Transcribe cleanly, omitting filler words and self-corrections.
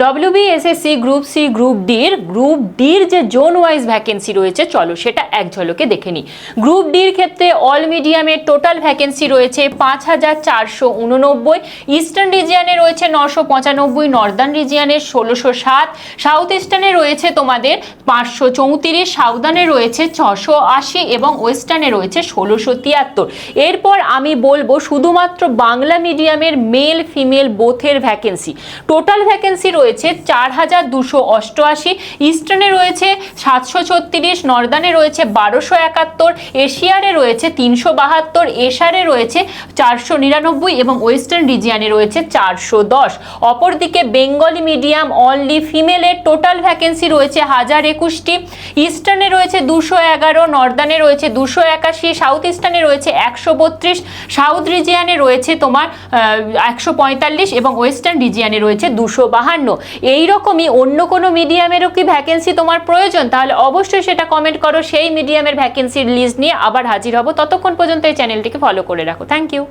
WBSSC group C group ডির যে zone wise vacancy রয়েছে চলো সেটা এক ঝলকে দেখে নিই। গ্রুপ ডির ক্ষেত্রে অল মিডিয়ামের টোটাল ভ্যাকেন্সি রয়েছে 5,489, ইস্টার্ন রিজিয়নে রয়েছে 995, নর্দার্ন রিজিয়নে 1607, সাউথ ইস্টার্নে রয়েছে তোমাদের 534, সাউদার্নে রয়েছে 680 এবং ওয়েস্টার্নে রয়েছে 1673। এরপর আমি বলবো শুধুমাত্র বাংলা মিডিয়ামের মেল ফিমেল বোথের ভ্যাকেন্সি। টোটাল ভ্যাকেন্সি রয়েছে 4,288, ইস্টার্নে রয়েছে 736, নর্দার্নে রয়েছে 1271, এশিয়ারে রয়েছে 372, এশারে রয়েছে 499 এবং ওয়েস্টার্ন রিজিয়নে রয়েছে 410। অপরদিকে বেঙ্গলি মিডিয়াম অনলি ফিমেলের টোটাল ভ্যাকেন্সি রয়েছে 1021টি, ইস্টার্নে রয়েছে 211, নর্দার্নে রয়েছে 281, সাউথ ইস্টার্নে রয়েছে 132, সাউথ রিজিয়নে রয়েছে তোমার 145 এবং ওয়েস্টার্ন রিজিয়নে রয়েছে 252। এইরকমই অন্য কোনো মিডিয়ামেরও কি ভ্যাকেন্সি তোমার প্রয়োজন? তাহলে অবশ্যই সেটা কমেন্ট করো, সেই মিডিয়ামের ভ্যাকেন্সির লিস্ট নিয়ে আবার হাজির হব। ততক্ষণ পর্যন্ত এই চ্যানেলটিকে ফলো করে রাখো। Thank you.